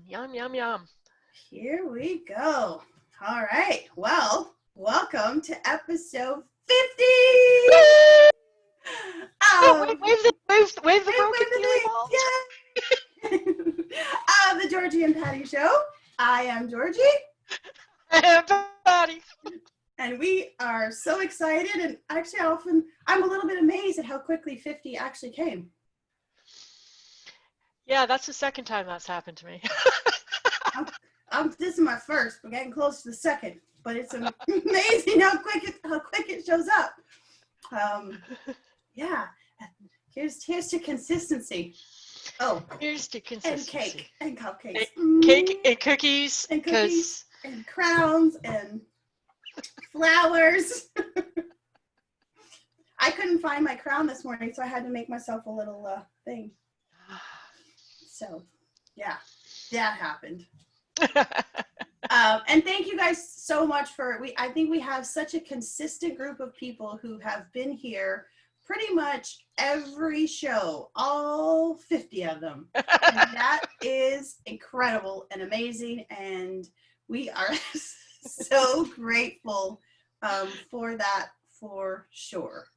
Yum, yum, yum. Here we go. All right. Well, welcome to episode 50 Oh, of wave the Wave broken Keely the balls. Thing. Of the Georgie and Patty Show. I am Georgie. And Patty. And we are so excited. And actually, I'm a little bit amazed at how quickly 50 actually came. Yeah, that's the second time that's happened to me. This is my first. We're getting close to the second. But it's amazing how quick it shows up. Yeah. Here's to consistency. Oh, Here's to consistency. And cake and cupcakes. Cake and cookies. And cookies and crowns and flowers. I couldn't find my crown this morning, so I had to make myself a little thing. So, yeah, that happened. And thank you guys so much I think we have such a consistent group of people who have been here pretty much every show, all 50 of them. And that is incredible and amazing. And we are so grateful for that for sure.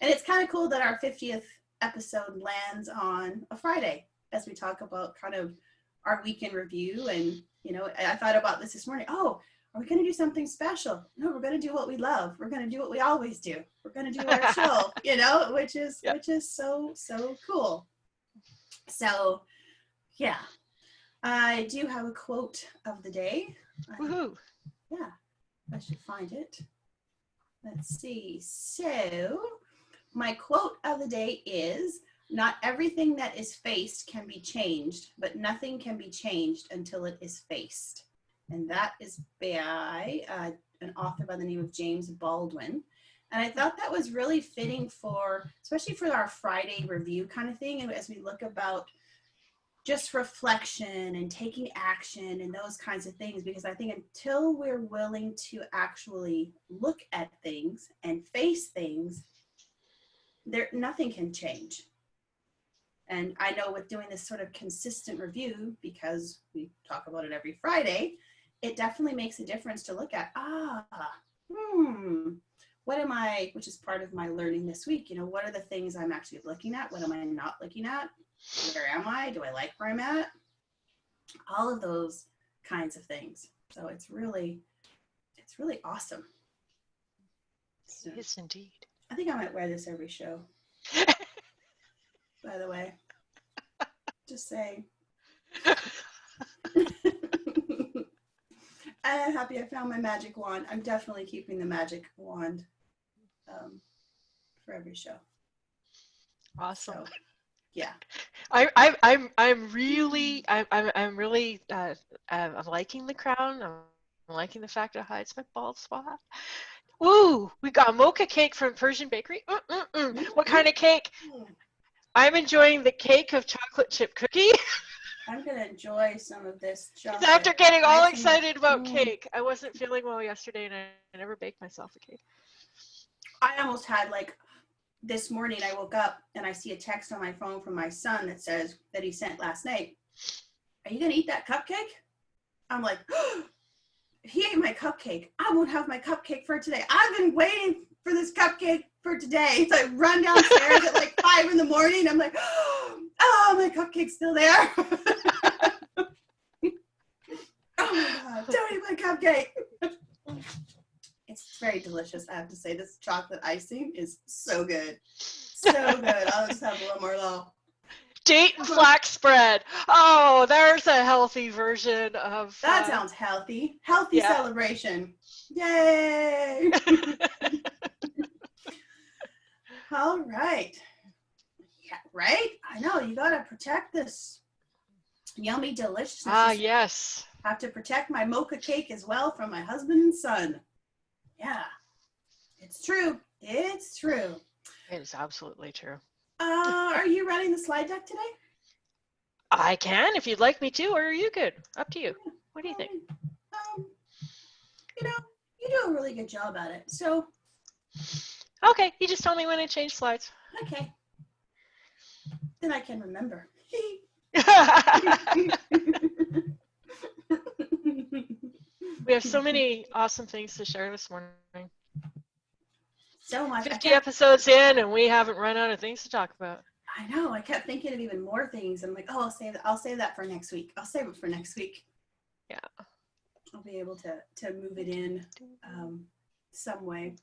And it's kind of cool that our 50th episode lands on a Friday as we talk about kind of our weekend review. And, you know, I thought about this morning. Oh, are we going to do something special? No, we're going to do what we love. We're going to do what we always do. We're going to do our show, you know, which is so cool. So, yeah, I do have a quote of the day. Woohoo. Yeah, I should find it. Let's see. So, my quote of the day is, "Not everything that is faced can be changed, but nothing can be changed until it is faced." And that is by an author by the name of James Baldwin. And I thought that was really fitting especially for our Friday review kind of thing. And as we look about just reflection and taking action and those kinds of things, because I think until we're willing to actually look at things and face things, nothing can change. And I know with doing this sort of consistent review, because we talk about it every Friday, it definitely makes a difference to look at, what am I, which is part of my learning this week, you know, what are the things I'm actually looking at? What am I not looking at? Where am I? Do I like where I'm at? All of those kinds of things. So it's really awesome. So, Yes, indeed. I think I might wear this every show. By the way, just saying. I'm happy I found my magic wand. I'm definitely keeping the magic wand for every show. Awesome. So, yeah. I'm really I'm liking the crown. I'm liking the fact it hides my bald spot. Ooh, we got a mocha cake from Persian Bakery. What kind of cake? I'm enjoying the cake of chocolate chip cookie. I'm going to enjoy some of this chocolate. After getting all excited about cake, I wasn't feeling well yesterday and I never baked myself a cake. I almost had this morning I woke up and I see a text on my phone from my son that says that he sent last night. Are you going to eat that cupcake? I'm like, he ate my cupcake. I won't have my cupcake for today. I've been waiting for this cupcake for today. So I run downstairs at 5 in the morning. I'm like, oh, my cupcake's still there. Oh my God, don't eat my cupcake. It's very delicious, I have to say. This chocolate icing is so good. So good. I'll just have a little more though. Date and flax spread. Oh, there's a healthy version of... That sounds healthy. Healthy celebration. Yay! All right. Yeah, right? I know, you gotta protect this yummy deliciousness. Ah, yes. Have to protect my mocha cake as well from my husband and son. Yeah, it's true. It's true. It is absolutely true. Are you running the slide deck today? I can if you'd like me to, or are you good? Up to you. What do you think? You know, you do a really good job at it. So. Okay, you just tell me when I change slides. Okay. Then I can remember. We have so many awesome things to share this morning. So much. 50 episodes in, and we haven't run out of things to talk about. I know. I kept thinking of even more things. I'm like, oh, I'll save that for next week. I'll save it for next week. Yeah. I'll be able to move it in some way.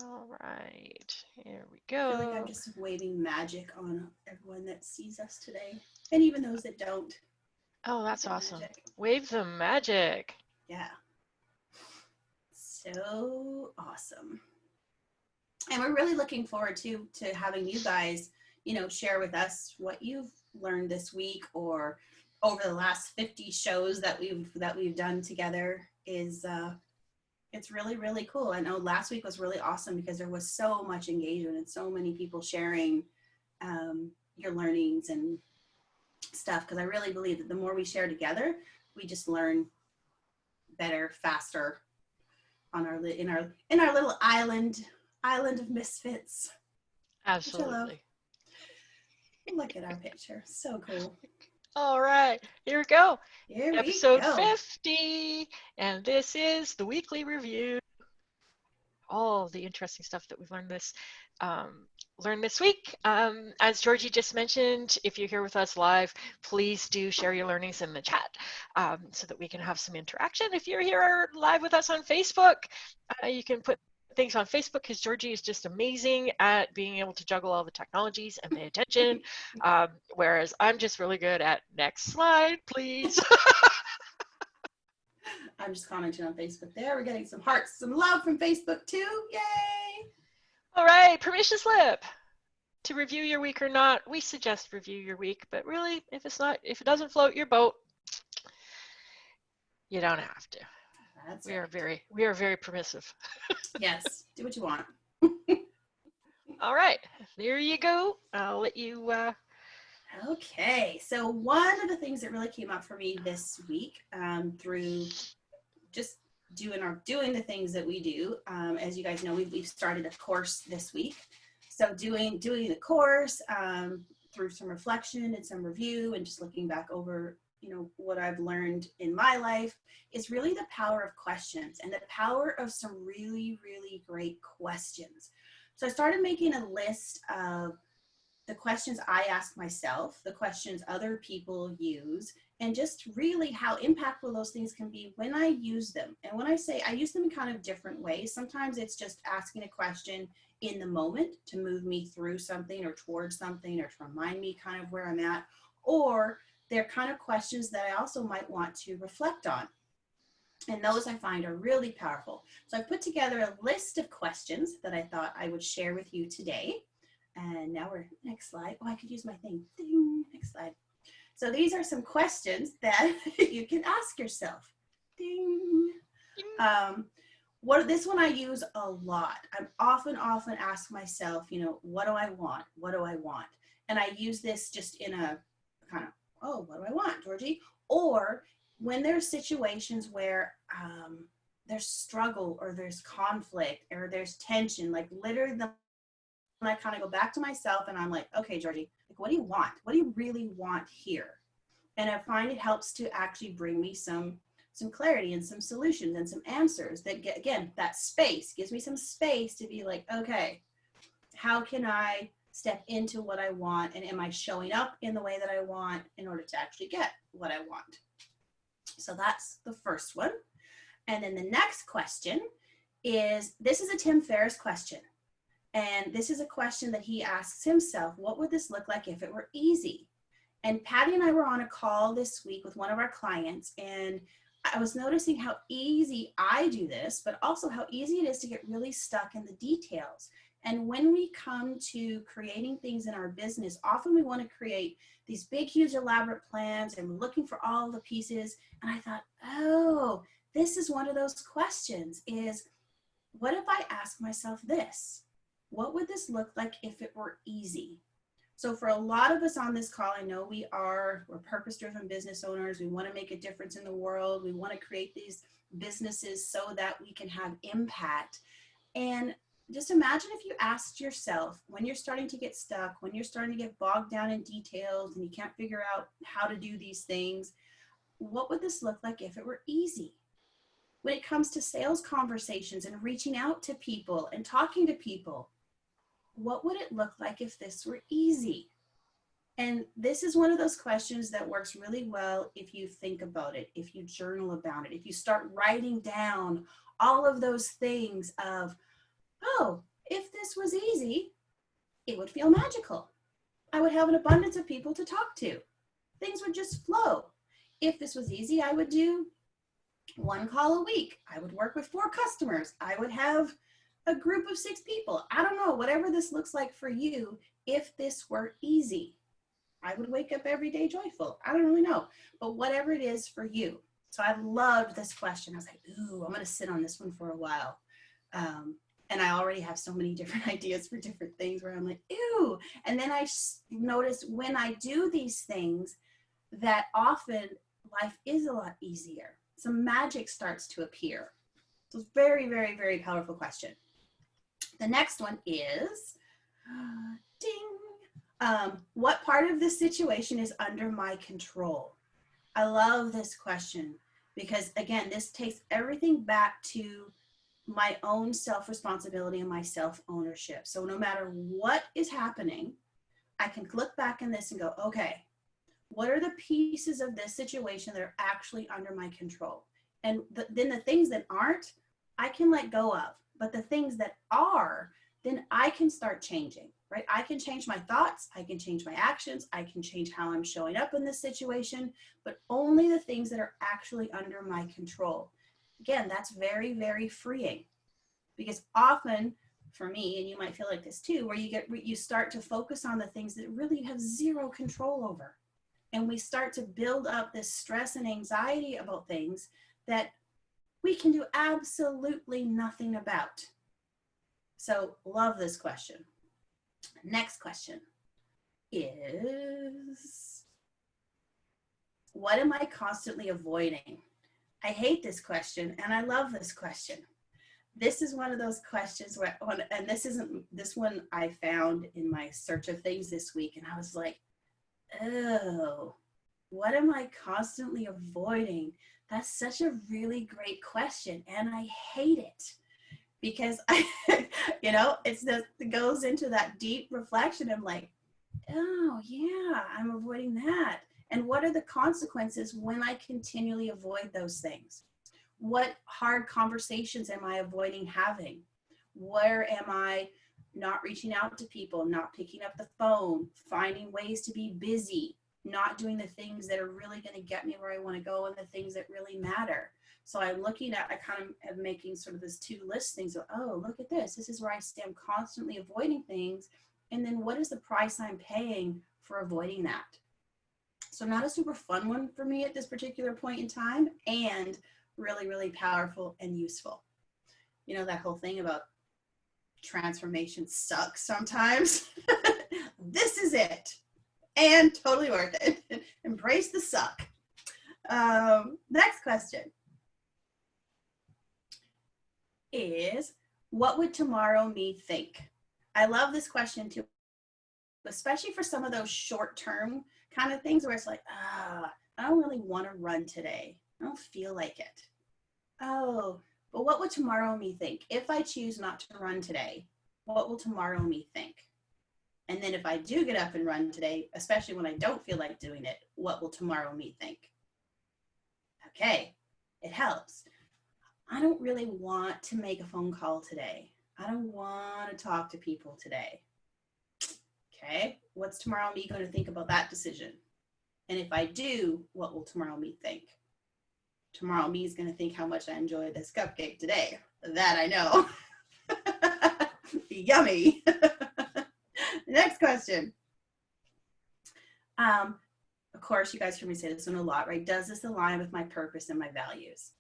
All right. Here we I feel like go. I'm just waving magic on everyone that sees us today. And even those that don't. Oh, that's awesome. Magic. Wave the magic. Yeah. So awesome. And we're really looking forward to having you guys, share with us what you've learned this week or over the last 50 shows that we've done together. It's really, really cool. I know last week was really awesome because there was so much engagement and so many people sharing your learnings and stuff. Because I really believe that the more we share together, we just learn better, faster on in our little island of misfits. Absolutely. Look at our picture. So cool. All right. Here we go. Here Episode we go. 50. And this is the weekly review. All the interesting stuff that we've learned this week. As Georgie just mentioned, if you're here with us live, please do share your learnings in the chat so that we can have some interaction. If you're here live with us on Facebook, you can put things on Facebook because Georgie is just amazing at being able to juggle all the technologies and pay attention, whereas I'm just really good at next slide, please. I'm just commenting on Facebook there. We're getting some hearts, some love from Facebook too. Yay! All right, permission slip to review your week or not. We suggest review your week, but really, if it doesn't float your boat, you don't have to. That's we right. are very permissive. Yes, do what you want. All right, there you go. I'll let you. Okay, so one of the things that really came up for me this week through just doing the things that we do, as you guys know, we've started a course this week. So doing the course through some reflection and some review and just looking back over, what I've learned in my life is really the power of questions and the power of some really, really great questions. So I started making a list of the questions I ask myself, the questions other people use, and just really how impactful those things can be when I use them. And when I say I use them in kind of different ways, sometimes it's just asking a question in the moment to move me through something or towards something or to remind me kind of where I'm at, or they're kind of questions that I also might want to reflect on. And those I find are really powerful. So I've put together a list of questions that I thought I would share with you today. And now we're next slide. Oh, I could use my thing. Ding, next slide. So these are some questions that you can ask yourself. Ding. This one I use a lot. I often ask myself, what do I want? What do I want? And I use this just in a kind of, oh, what do I want, Georgie? Or when there's situations where there's struggle or there's conflict or there's tension, like literally I kind of go back to myself and I'm like, okay, Georgie, like, what do you want? What do you really want here? And I find it helps to actually bring me some clarity and some solutions and some answers that get, again, that space gives me some space to be like, okay, how can I step into what I want? And am I showing up in the way that I want in order to actually get what I want? So that's the first one. And then the next question is, this is a Tim Ferriss question. And this is a question that he asks himself, what would this look like if it were easy? And Patty and I were on a call this week with one of our clients, and I was noticing how easy I do this, but also how easy it is to get really stuck in the details. And when we come to creating things in our business, often we want to create these big, huge, elaborate plans, and we're looking for all the pieces. And I thought, oh, this is one of those questions is, what if I ask myself this? What would this look like if it were easy? So for a lot of us on this call, I know we're purpose-driven business owners. We want to make a difference in the world. We want to create these businesses so that we can have impact. And just imagine if you asked yourself, when you're starting to get stuck, when you're starting to get bogged down in details and you can't figure out how to do these things, what would this look like if it were easy? When it comes to sales conversations and reaching out to people and talking to people, what would it look like if this were easy? And this is one of those questions that works really well if you think about it, if you journal about it, if you start writing down all of those things of, oh, if this was easy, it would feel magical. I would have an abundance of people to talk to. Things would just flow. If this was easy, I would do 1 call a week. I would work with 4 customers. I would have a group of 6 people. I don't know, whatever this looks like for you, if this were easy. I would wake up every day joyful. I don't really know, but whatever it is for you. So I loved this question. I was like, ooh, I'm going to sit on this one for a while. And I already have so many different ideas for different things where I'm like, ew. And then I noticed when I do these things that often life is a lot easier. Some magic starts to appear. So it's very, very, very powerful question. The next one is, ding, what part of this situation is under my control? I love this question because, again, this takes everything back to my own self-responsibility and my self-ownership. So no matter what is happening, I can look back in this and go, okay, what are the pieces of this situation that are actually under my control? And then the things that aren't, I can let go of. But the things that are, then I can start changing, right? I can change my thoughts. I can change my actions. I can change how I'm showing up in this situation, but only the things that are actually under my control. Again, that's very, very freeing because often for me, and you might feel like this too, where you start to focus on the things that really have zero control over. And we start to build up this stress and anxiety about things that we can do absolutely nothing about. So love this question. Next question is, what am I constantly avoiding? I hate this question and I love this question. This is one of those questions where, and this one I found in my search of things this week, and I was like, oh, what am I constantly avoiding? That's such a really great question, and I hate it because it goes into that deep reflection of like, oh yeah, I'm avoiding that. And what are the consequences when I continually avoid those things? What hard conversations am I avoiding having? Where am I not reaching out to people, not picking up the phone, finding ways to be busy, not doing the things that are really going to get me where I want to go and the things that really matter? So I kind of am making sort of this 2-list things of, oh, look at this. This is where I stay. I'm constantly avoiding things. And then what is the price I'm paying for avoiding that? So not a super fun one for me at this particular point in time, and really, really powerful and useful. You know, that whole thing about transformation sucks sometimes. This is it. And totally worth it. Embrace the suck. Next question is, what would tomorrow me think? I love this question too, especially for some of those short-term kind of things where it's like, I don't really want to run today. I don't feel like it. Oh, but what would tomorrow me think? If I choose not to run today, what will tomorrow me think? And then if I do get up and run today, especially when I don't feel like doing it, what will tomorrow me think? Okay, it helps. I don't really want to make a phone call today. I don't want to talk to people today. Okay, what's tomorrow me going to think about that decision? And if I do, what will tomorrow me think? Tomorrow me is going to think how much I enjoyed this cupcake today. That I know. Yummy. Next question. Of course, you guys heard me say this one a lot, right? Does this align with my purpose and my values?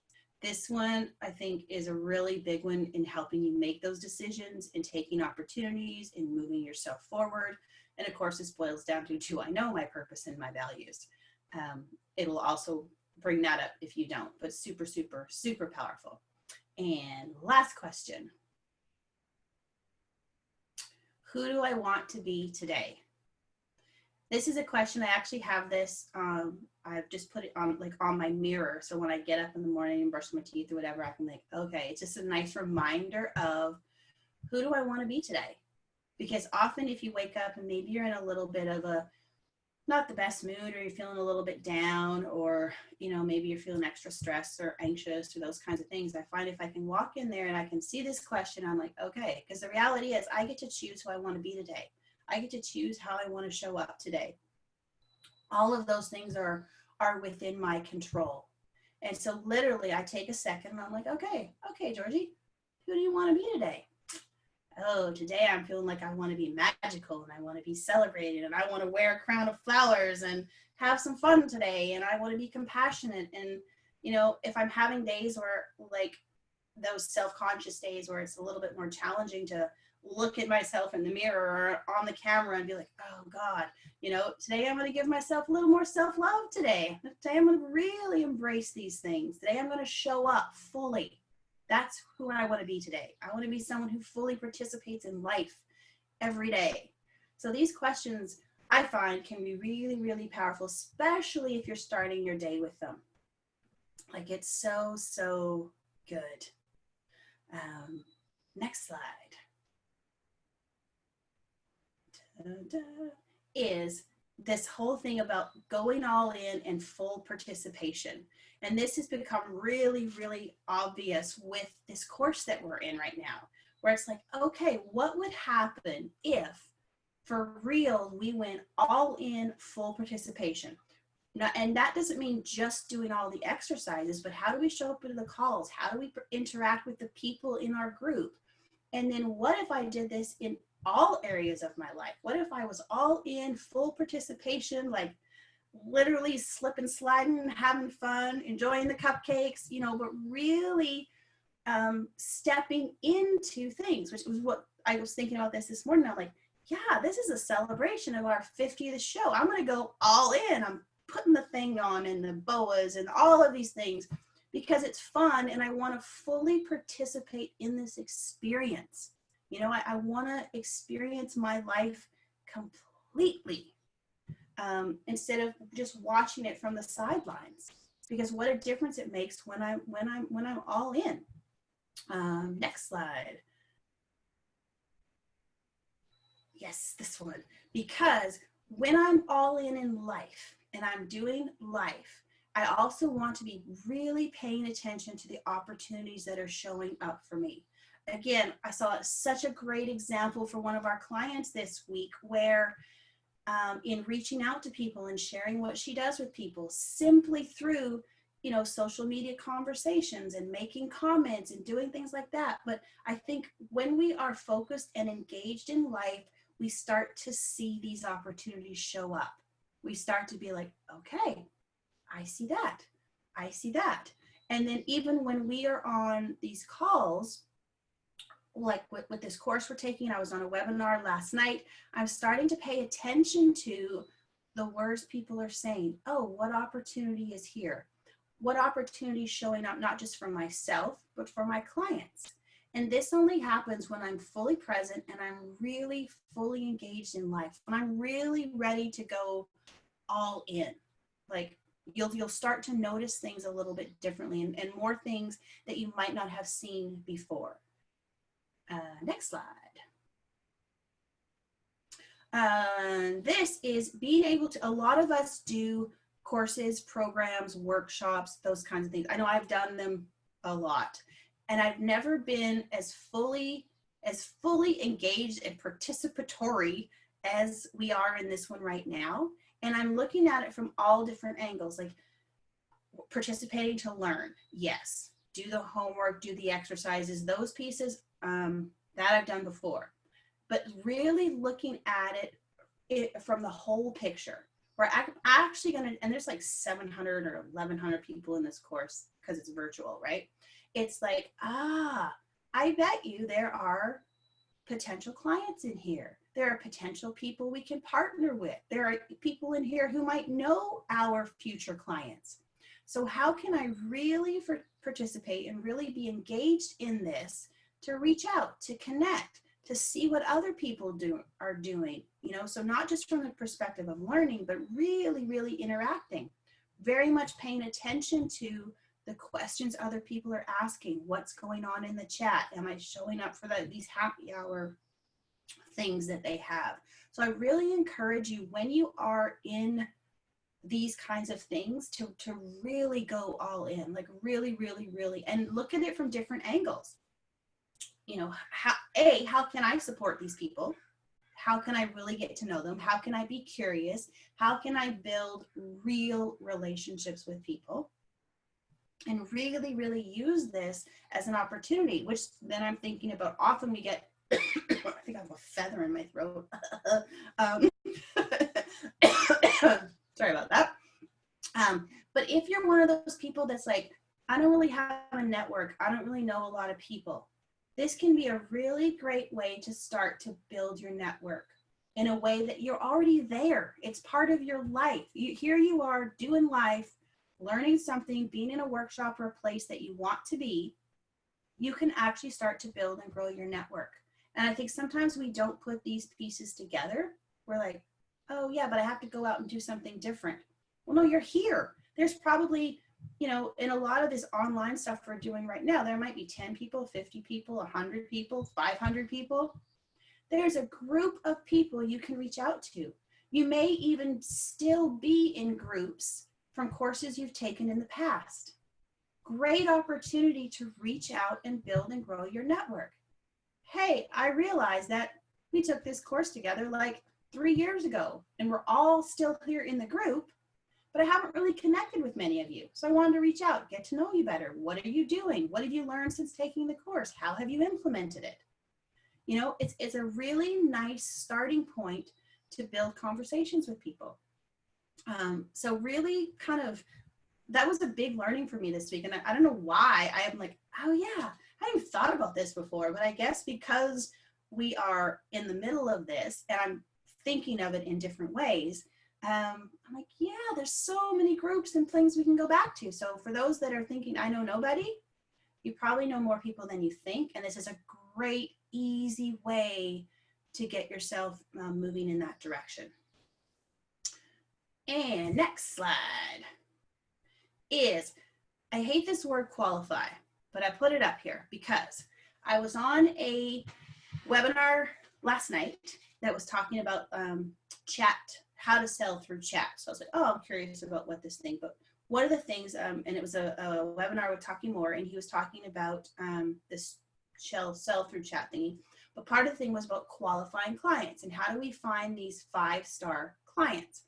This one, I think, is a really big one in helping you make those decisions and taking opportunities and moving yourself forward. And of course, this boils down to, do I know my purpose and my values? It'll also bring that up if you don't, but super, super, super powerful. And last question. Who do I want to be today? This is a question. I actually have this. I've just put it on like on my mirror. So when I get up in the morning and brush my teeth or whatever, I can like, okay, it's just a nice reminder of who do I want to be today? Because often if you wake up and maybe you're in a little bit of a not the best mood, or you're feeling a little bit down, or maybe you're feeling extra stressed or anxious or those kinds of things, I find if I can walk in there and I can see this question, I'm like, okay, because the reality is I get to choose who I want to be today. I get to choose how I want to show up today. All of those things are within my control. And so literally I take a second and I'm like, okay, Georgie, who do you want to be today? Oh, today I'm feeling like I want to be magical and I want to be celebrated and I want to wear a crown of flowers and have some fun today, and I want to be compassionate. And, if I'm having days where like those self-conscious days where it's a little bit more challenging to look at myself in the mirror or on the camera and be like, oh God, today I'm going to give myself a little more self-love today. Today I'm going to really embrace these things. Today I'm going to show up fully. That's who I want to be today. I want to be someone who fully participates in life every day. So these questions I find can be really, really powerful, especially if you're starting your day with them. Like it's so, so good. Next slide. Is this whole thing about going all in and full participation. And this has become really, really obvious with this course that we're in right now, where it's like, okay, what would happen if for real we went all in full participation? Now, and that doesn't mean just doing all the exercises, but how do we show up to the calls? How do we interact with the people in our group? And then what if I did this in all areas of my life? What if I was all in full participation, like literally slipping, sliding, having fun, enjoying the cupcakes, but really stepping into things, which was what I was thinking about this morning. I'm like, yeah, this is a celebration of our 50th show. I'm going to go all in. I'm putting the thing on and the boas and all of these things because it's fun and I want to fully participate in this experience. I want to experience my life completely instead of just watching it from the sidelines. Because what a difference it makes when I'm all in. Next slide. Yes, this one. Because when I'm all in life and I'm doing life, I also want to be really paying attention to the opportunities that are showing up for me. Again, I saw such a great example for one of our clients this week where in reaching out to people and sharing what she does with people simply through, social media conversations and making comments and doing things like that. But I think when we are focused and engaged in life, we start to see these opportunities show up. We start to be like, okay, I see that. I see that. And then even when we are on these calls, like with this course we're taking, I was on a webinar last night, I'm starting to pay attention to the words people are saying. Oh, what opportunity is here? What opportunity is showing up, not just for myself, but for my clients? And this only happens when I'm fully present and I'm really fully engaged in life, when I'm really ready to go all in. Like you'll start to notice things a little bit differently and more things that you might not have seen before. Next slide. This is being able to, a lot of us do courses, programs, workshops, those kinds of things. I know I've done them a lot, and I've never been as fully engaged and participatory as we are in this one right now. And I'm looking at it from all different angles, like participating to learn. Yes. Do the homework, do the exercises, those pieces that I've done before. But really looking at it from the whole picture. We're actually going to, and there's like 700 or 1,100 people in this course because it's virtual, right? It's like, I bet you there are potential clients in here. There are potential people we can partner with. There are people in here who might know our future clients. So how can I really participate and really be engaged in this to reach out, to connect, to see what other people are doing, you know, so not just from the perspective of learning, but really, really interacting, very much paying attention to the questions other people are asking, what's going on in the chat, am I showing up for these happy hour things that they have. So I really encourage you, when you are in these kinds of things, to really go all in, like really, really, really, and look at it from different angles. You know, how can I support these people? How can I really get to know them? How can I be curious? How can I build real relationships with people? And really, really use this as an opportunity, which then I'm thinking about, often we get, I think I have a feather in my throat. Sorry about that. But if you're one of those people that's like, I don't really have a network, I don't really know a lot of people, this can be a really great way to start to build your network in a way that you're already there. It's part of your life. Here you are doing life, learning something, being in a workshop or a place that you want to be. You can actually start to build and grow your network. And I think sometimes we don't put these pieces together. We're like, oh yeah, but I have to go out and do something different. Well, no, you're here. There's probably, you know, in a lot of this online stuff we're doing right now, there might be 10 people, 50 people, 100 people, 500 people. There's a group of people you can reach out to. You may even still be in groups from courses you've taken in the past. Great opportunity to reach out and build and grow your network. Hey, I realized that we took this course together like 3 years ago, and we're all still here in the group, but I haven't really connected with many of you. So I wanted to reach out, get to know you better. What are you doing? What have you learned since taking the course? How have you implemented it? You know, it's a really nice starting point to build conversations with people. So really kind of, that was a big learning for me this week. And I don't know why I am like, oh yeah, I hadn't thought about this before, but I guess because we are in the middle of this and I'm thinking of it in different ways, I'm like, yeah, there's so many groups and things we can go back to. So for those that are thinking, I know nobody, you probably know more people than you think. And this is a great, easy way to get yourself moving in that direction. And next slide is, I hate this word qualify, but I put it up here because I was on a webinar last night that was talking about chat, how to sell through chat. So I was like, oh, I'm curious about what this thing, but what are the things, and it was a webinar with Talking More, and he was talking about this sell through chat thingy. But part of the thing was about qualifying clients and how do we find these 5-star clients.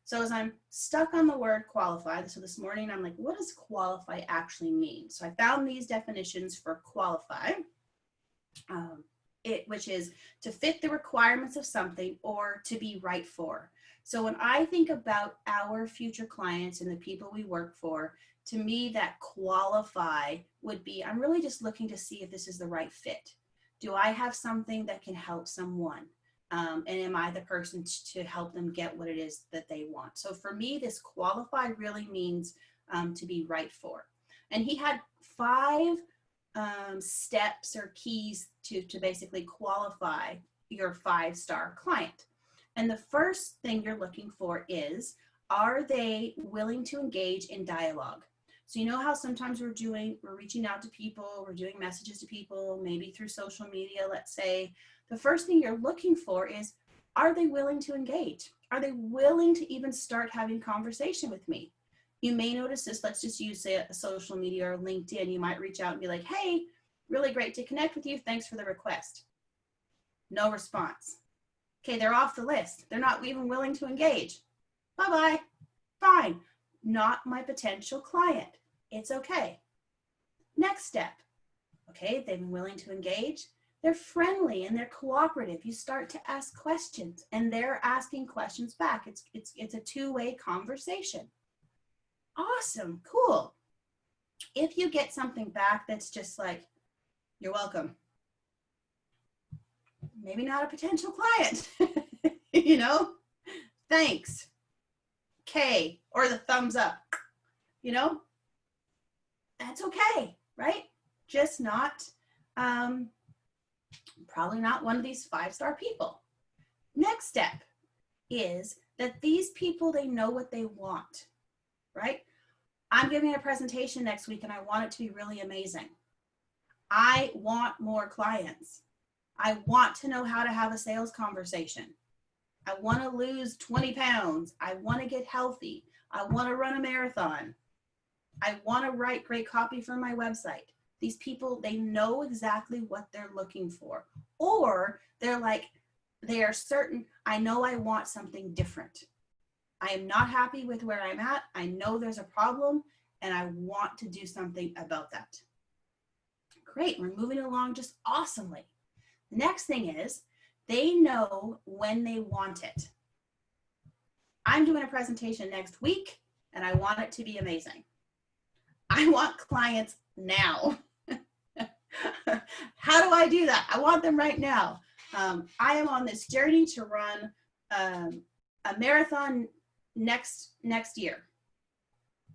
So as I'm stuck on the word qualify, so this morning I'm like, what does qualify actually mean? So I found these definitions for qualify, which is to fit the requirements of something or to be right for. So when I think about our future clients and the people we work for, to me that qualify would be, I'm really just looking to see if this is the right fit. Do I have something that can help someone? And am I the person to help them get what it is that they want? So for me, this qualify really means to be right for. And he had 5 steps or keys to basically qualify your 5-star client. And the first thing you're looking for is, are they willing to engage in dialogue? So you know how sometimes we're reaching out to people, we're doing messages to people, maybe through social media, let's say. The first thing you're looking for is, are they willing to engage? Are they willing to even start having conversation with me? You may notice this, let's just use, say, a social media or LinkedIn. You might reach out and be like, hey, really great to connect with you. Thanks for the request. No response. Okay, they're off the list. They're not even willing to engage. Bye-bye. Fine. Not my potential client. It's okay. Next step. Okay, they've been willing to engage. They're friendly and they're cooperative. You start to ask questions and they're asking questions back. It's a two-way conversation. Awesome, cool. If you get something back that's just like, you're welcome, maybe not a potential client, you know, thanks, okay, or the thumbs up, you know, that's okay, right? Just not Probably not one of these 5-star people. Next step is that these people, they know what they want, right? I'm giving a presentation next week and I want it to be really amazing. I want more clients. I want to know how to have a sales conversation. I want to lose 20 pounds. I want to get healthy. I want to run a marathon. I want to write great copy for my website. These people, they know exactly what they're looking for. Or they're like, they are certain, I know I want something different. I am not happy with where I'm at. I know there's a problem and I want to do something about that. Great, we're moving along just awesomely. The next thing is they know when they want it. I'm doing a presentation next week and I want it to be amazing. I want clients now. How do I do that? I want them right now. I am on this journey to run a marathon next year.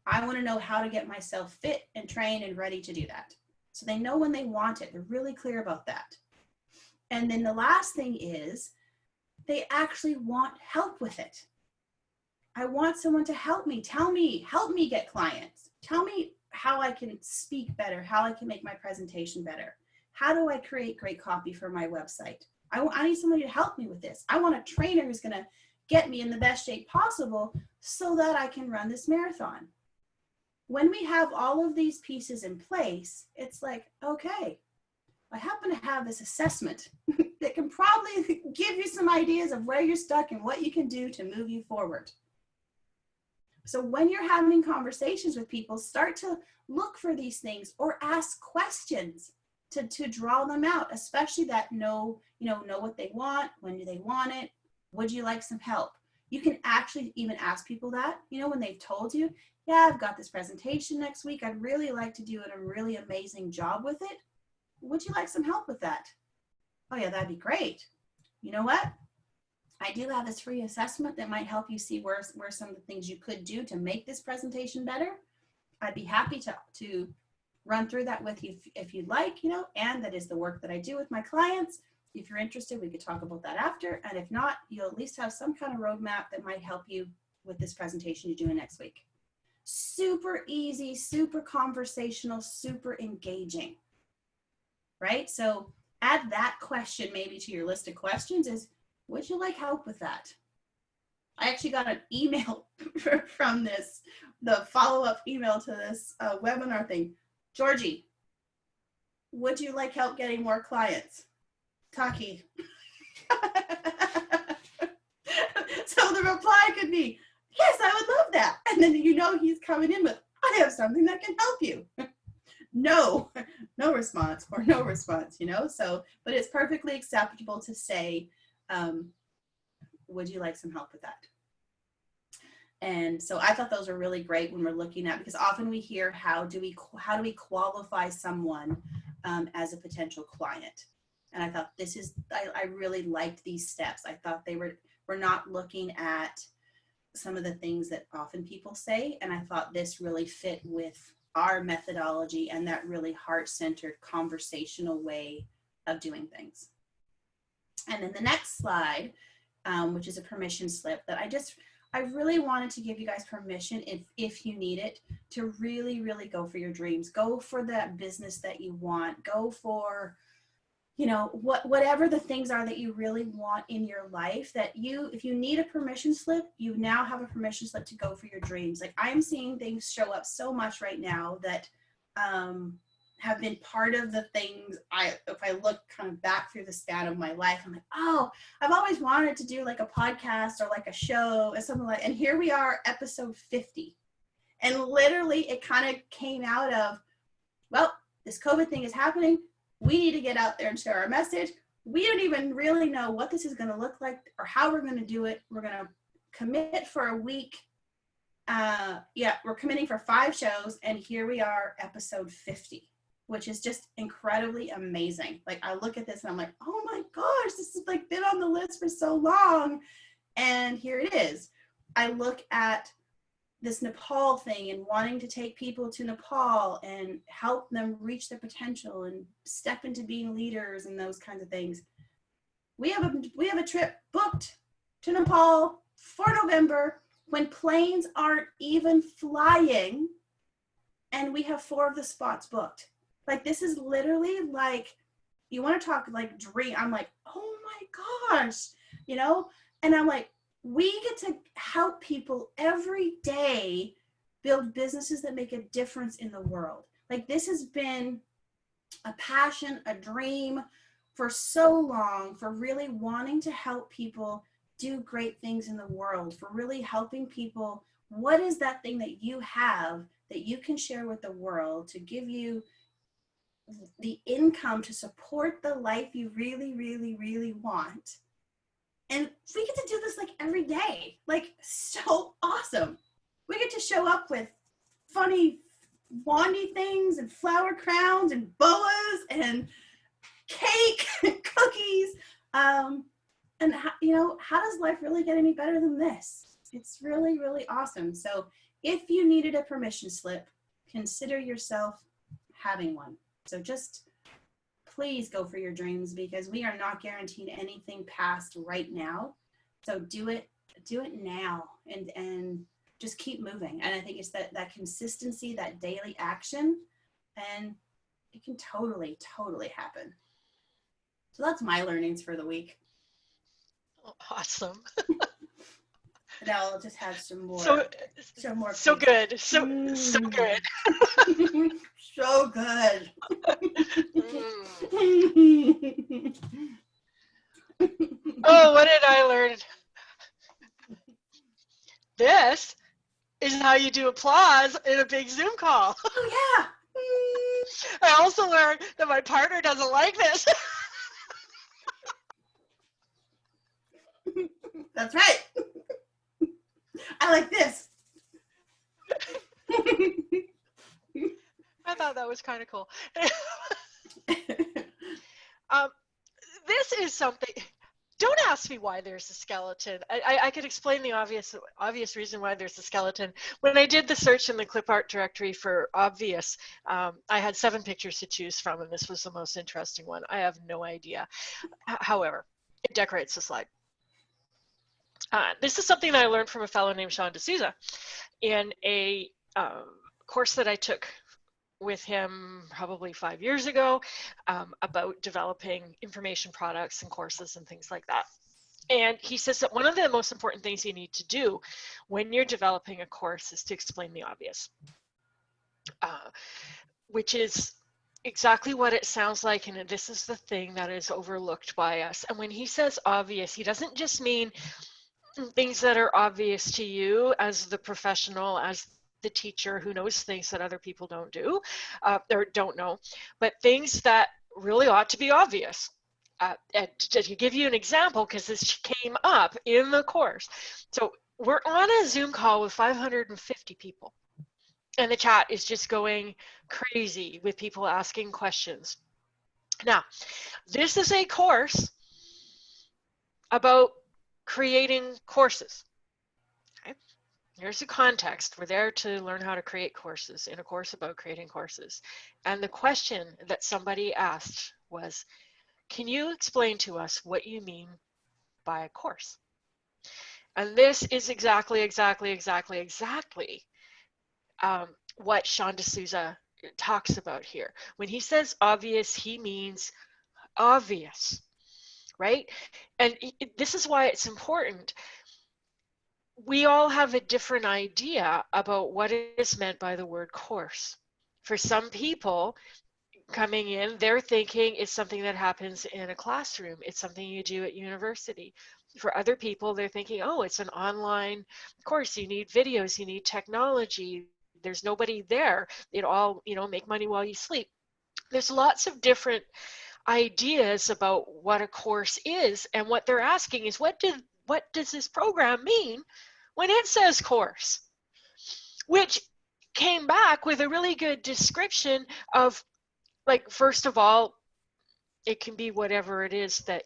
I want to know how to get myself fit and trained and ready to do that. So they know when they want it. They're really clear about that. And then the last thing is they actually want help with it. I want someone to help me. Help me get clients. Tell me how I can speak better, how I can make my presentation better. How do I create great copy for my website? I need somebody to help me with this. I want a trainer who's going to get me in the best shape possible so that I can run this marathon. When we have all of these pieces in place, it's like, okay, I happen to have this assessment that can probably give you some ideas of where you're stuck and what you can do to move you forward. So when you're having conversations with people, start to look for these things or ask questions to draw them out, especially that know what they want, when do they want it, would you like some help? You can actually even ask people that, when they've told you, yeah, I've got this presentation next week. I'd really like to do a really amazing job with it. Would you like some help with that? Oh yeah, that'd be great. You know what? I do have this free assessment that might help you see where some of the things you could do to make this presentation better. I'd be happy to run through that with you if you'd like, and that is the work that I do with my clients. If you're interested, we could talk about that after. And if not, you'll at least have some kind of roadmap that might help you with this presentation you're doing next week. Super easy, super conversational, super engaging, right? So add that question maybe to your list of questions is, would you like help with that? I actually got an email from the follow-up email to this webinar thing. Georgie, would you like help getting more clients? Taki. So the reply could be, yes, I would love that. And then he's coming in with, I have something that can help you. No response or no response, So, but it's perfectly acceptable to say, would you like some help with that? And so I thought those are really great when we're looking at, because often we hear, how do we qualify someone as a potential client? And I thought I really liked these steps. I thought we're not looking at some of the things that often people say. And I thought this really fit with our methodology and that really heart-centered conversational way of doing things. And then the next slide, which is a permission slip that I really wanted to give you guys permission, if you need it, to really, really go for your dreams. Go for that business that you want. Go for, whatever the things are that you really want in your life, if you need a permission slip, you now have a permission slip to go for your dreams. Like, I'm seeing things show up so much right now that have been part of the things if I look kind of back through the span of my life, I'm like, oh, I've always wanted to do like a podcast or like a show or something like, and here we are, episode 50. And literally it kind of came out of, well, this COVID thing is happening. We need to get out there and share our message. We don't even really know what this is going to look like or how we're going to do it. We're going to commit for a week. We're committing for 5 shows, and here we are, episode 50, which is just incredibly amazing. Like, I look at this and I'm like, oh my gosh, this has like been on the list for so long. And here it is. I look at this Nepal thing and wanting to take people to Nepal and help them reach their potential and step into being leaders and those kinds of things. We have a trip booked to Nepal for November when planes aren't even flying, and we have 4 of the spots booked. Like, this is literally like, you want to talk like dream. I'm like, oh my gosh, you know? And I'm like, we get to help people every day build businesses that make a difference in the world. Like, this has been a passion, a dream for so long, for really wanting to help people do great things in the world, for really helping people. What is that thing that you have that you can share with the world to give you the income to support the life you really, really, really want? And we get to do this like every day, like so awesome. We get to show up with funny wandy things and flower crowns and boas and cake and cookies. And how does life really get any better than this? It's really, really awesome. So if you needed a permission slip, consider yourself having one. So just please go for your dreams, because we are not guaranteed anything past right now. So do it now, and just keep moving. And I think it's that consistency, that daily action, and it can totally happen. So that's my learnings for the week. Awesome. Now I'll just have some more. So good. So good. So good. Oh, what did I learn? This is how you do applause in a big Zoom call. Oh yeah. I also learned that my partner doesn't like this. That's right. I like this. I thought that was kind of cool. This is something. Don't ask me why there's a skeleton. I could explain the obvious reason why there's a skeleton. When I did the search in the clip art directory for obvious, I had 7 pictures to choose from, and this was the most interesting one. I have no idea. However, it decorates the slide. This is something that I learned from a fellow named Sean D'Souza in a course that I took with him probably 5 years ago about developing information products and courses and things like that. And he says that one of the most important things you need to do when you're developing a course is to explain the obvious, which is exactly what it sounds like. And this is the thing that is overlooked by us. And when he says obvious, he doesn't just mean things that are obvious to you as the professional, as the teacher who knows things that other people don't do or don't know, but things that really ought to be obvious. To give you an example, because this came up in the course. So we're on a Zoom call with 550 people, and the chat is just going crazy with people asking questions. Now, this is a course about creating courses. Okay? Here's the context. We're there to learn how to create courses in a course about creating courses. And the question that somebody asked was, can you explain to us what you mean by a course? And this is exactly what Sean D'Souza talks about here. When he says obvious, he means obvious, right? And this is why it's important. We all have a different idea about what is meant by the word course. For some people coming in, they're thinking it's something that happens in a classroom. It's something you do at university. For other people, they're thinking, oh, it's an online course. You need videos, you need technology. There's nobody there. It all, make money while you sleep. There's lots of different ideas about what a course is, and what they're asking is, what does this program mean when it says course? Which came back with a really good description of, like, first of all, it can be whatever it is that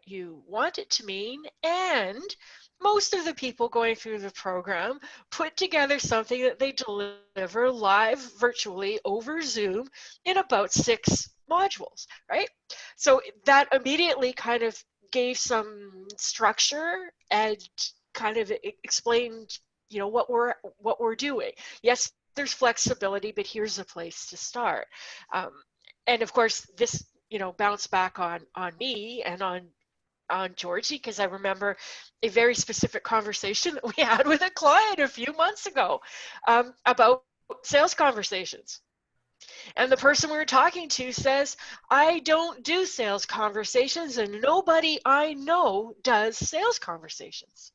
you want it to mean, and most of the people going through the program put together something that they deliver live virtually over Zoom in about 6 modules, right? So that immediately kind of gave some structure and kind of explained, you know, what we're doing. Yes, there's flexibility, but here's a place to start. Um, and of course, this, you know, bounced back on me and on Georgie, because I remember a very specific conversation that we had with a client a few months ago about sales conversations. And the person we were talking to says, I don't do sales conversations and nobody I know does sales conversations.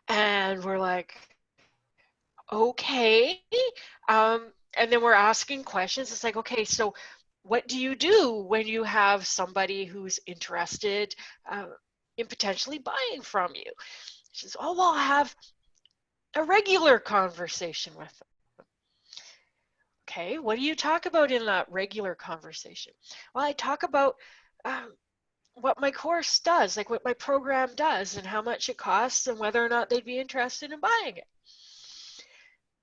And we're like, okay. And then we're asking questions. It's like, okay, so what do you do when you have somebody who's interested uh, in potentially buying from you? She says, oh, well, I'll have a regular conversation with them. Okay, what do you talk about in that regular conversation? Well, I talk about um, what my course does, like what my program does and how much it costs and whether or not they'd be interested in buying it.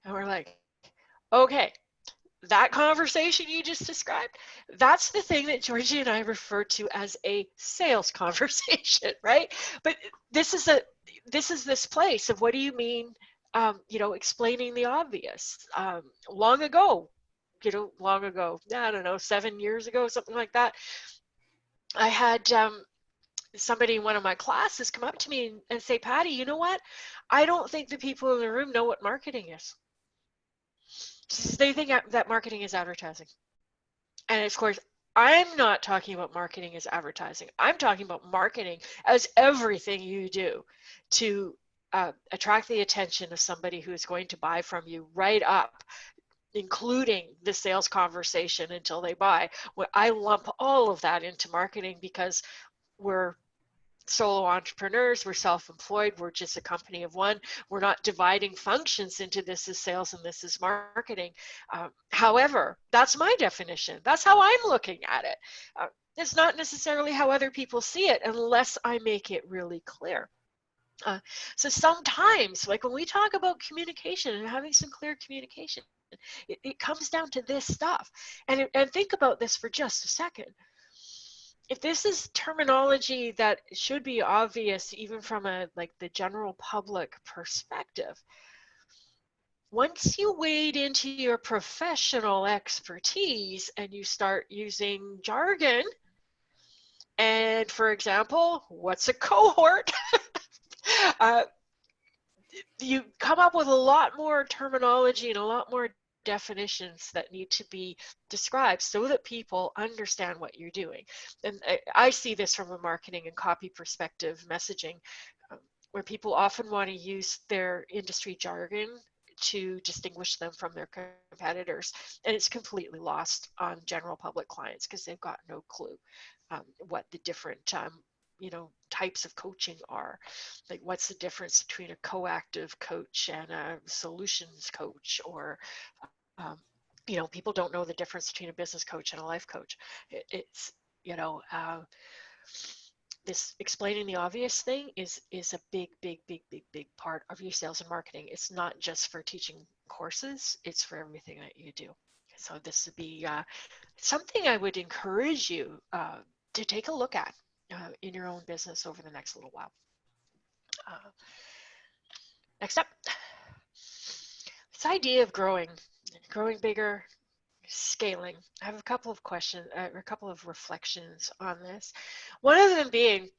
And we're like, okay, that conversation you just described, that's the thing that Georgie and I refer to as a sales conversation, right? But this is a this place of what do you mean, you know, explaining the obvious. Long ago, you know, long ago, I don't know, 7 years ago, something like that, I had somebody in one of my classes come up to me and say, Patty, you know what? I don't think the people in the room know what marketing is. She says they think that marketing is advertising. And of course, I'm not talking about marketing as advertising. I'm talking about marketing as everything you do to attract the attention of somebody who is going to buy from you, right up, including the sales conversation until they buy. I lump all of that into marketing because we're solo entrepreneurs, we're self-employed, we're just a company of one. We're not dividing functions into this is sales and this is marketing. However, that's my definition. That's how I'm looking at it. It's not necessarily how other people see it unless I make it really clear. Uh, so sometimes, like when we talk about communication and having some clear communication, it comes down to this stuff. And think about this for just a second. If this is terminology that should be obvious even from a like the general public perspective, once you wade into your professional expertise and you start using jargon, and for example, what's a cohort? uh, you come up with a lot more terminology and a lot more definitions that need to be described so that people understand what you're doing. And I see this from a marketing and copy perspective, messaging, where people often want to use their industry jargon to distinguish them from their competitors. And it's completely lost on general public clients because they've got no clue what the different you know, types of coaching are. Like what's the difference between a coactive coach and a solutions coach, or you know, people don't know the difference between a business coach and a life coach. It's, you know, this explaining the obvious thing is a big part of your sales and marketing. It's not just for teaching courses, it's for everything that you do. So this would be something I would encourage you to take a look at in your own business over the next little while. Uh, Next up, this idea of growing bigger, scaling. I have a couple of questions, a couple of reflections on this. One of them being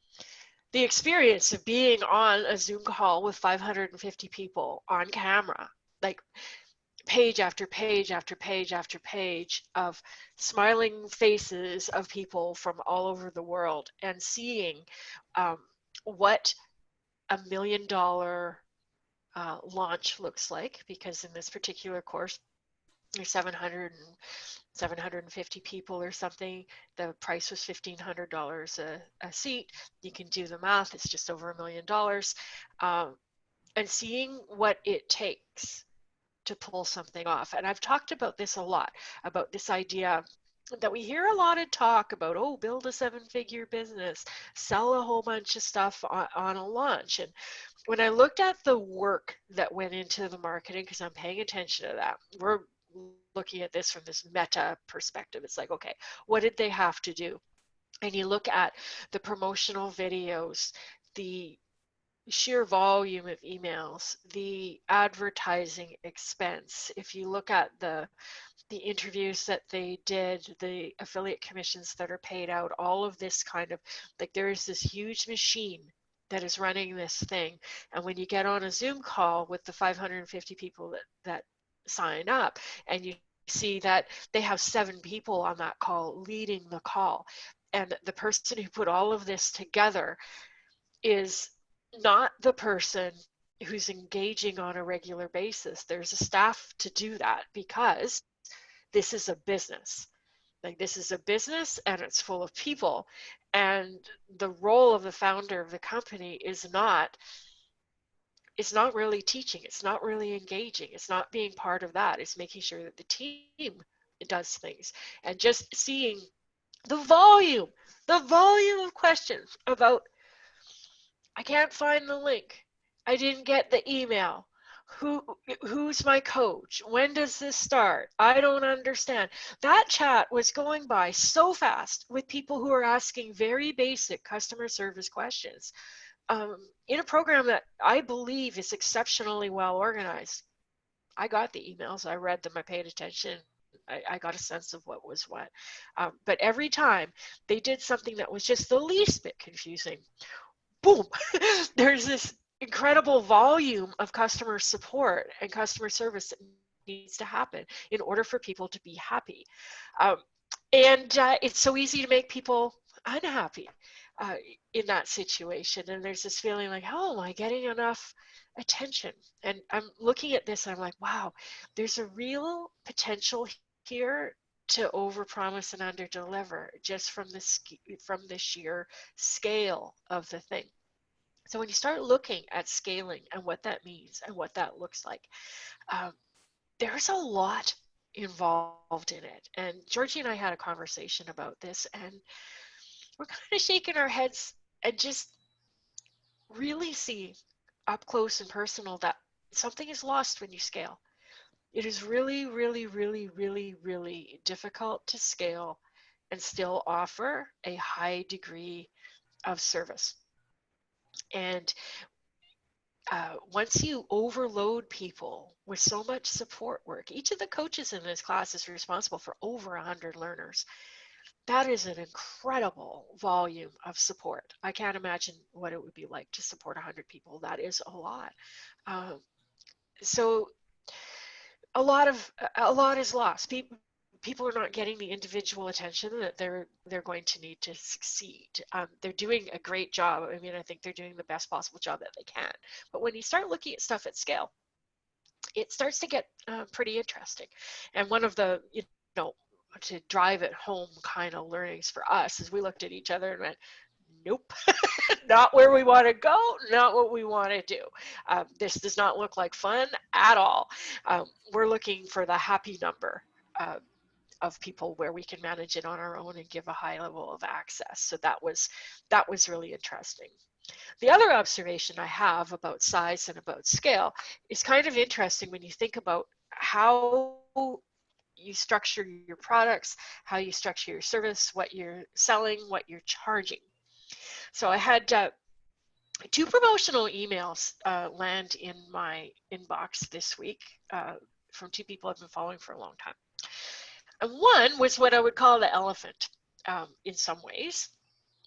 the experience of being on a Zoom call with 550 people on camera, like page after page after page after page of smiling faces of people from all over the world, and seeing what $1 million launch looks like, because in this particular course there's 750 people or something. The price was $1,500 a seat. You can do the math, it's just over $1 million. And seeing what it takes to pull something off. And I've talked about this a lot, about this idea that we hear a lot of talk about, oh, build a 7-figure business, sell a whole bunch of stuff on a launch. And when I looked at the work that went into the marketing, because I'm paying attention to that, we're looking at this from this meta perspective. It's like, okay, what did they have to do? And you look at the promotional videos, the sheer volume of emails, the advertising expense. If you look at the interviews that they did, the affiliate commissions that are paid out, all of this kind of, like, there is this huge machine that is running this thing. And when you get on a Zoom call with the 550 people that sign up, and you see that they have 7 people on that call leading the call, and the person who put all of this together is not the person who's engaging on a regular basis. There's a staff to do that because this is a business. Like, this is a business and it's full of people. And the role of the founder of the company is not, it's not really teaching. It's not really engaging. It's not being part of that. It's making sure that the team does things. And just seeing the volume, the volume of questions about, I can't find the link. I didn't get the email. Who who's my coach? When does this start? I don't understand. That chat was going by so fast with people who are asking very basic customer service questions, in a program that I believe is exceptionally well organized. I got the emails, I read them, I paid attention, I got a sense of what was what. But every time they did something that was just the least bit confusing, boom, there's this incredible volume of customer support and customer service that needs to happen in order for people to be happy. Um, and it's so easy to make people unhappy uh, in that situation. And there's this feeling like, oh, am I getting enough attention? And I'm looking at this and I'm like, wow, there's a real potential here to overpromise and underdeliver just from the sheer scale of the thing. So when you start looking at scaling and what that means and what that looks like, um, there's a lot involved in it. And Georgie and I had a conversation about this, and we're kind of shaking our heads and just really see up close and personal that something is lost when you scale. It is really, really, really, really, really difficult to scale and still offer a high degree of service. And once you overload people with so much support work, each of the coaches in this class is responsible for over 100 learners. That is an incredible volume of support. I can't imagine what it would be like to support 100 people. That is a lot. Um, so a lot is lost. People are not getting the individual attention that they're going to need to succeed. They're doing a great job. I mean, I think they're doing the best possible job that they can. But when you start looking at stuff at scale, it starts to get pretty interesting. And one of the, to drive it home kind of learnings for us is we looked at each other and went, nope, not where we want to go, not what we want to do. This does not look like fun at all. We're looking for the happy number of people where we can manage it on our own and give a high level of access. So that was really interesting. The other observation I have about size and about scale is kind of interesting when you think about how you structure your products, how you structure your service, what you're selling, what you're charging. So I had 2 promotional emails land in my inbox this week from 2 people I've been following for a long time. And one was what I would call the elephant in some ways.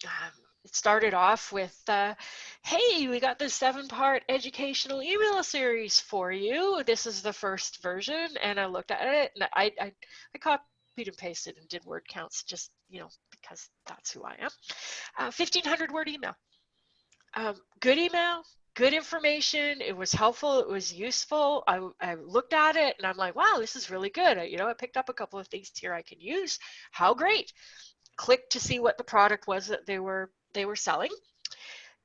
Um, it started off with, hey, we got this 7-part educational email series for you. This is the first version. And I looked at it and I copied and pasted and did word counts just, because that's who I am. 1,500 word email. Good email, good information. It was helpful. It was useful. I looked at it and I'm like, wow, this is really good. I picked up a couple of things here I can use. How great. Clicked to see what the product was that they were selling.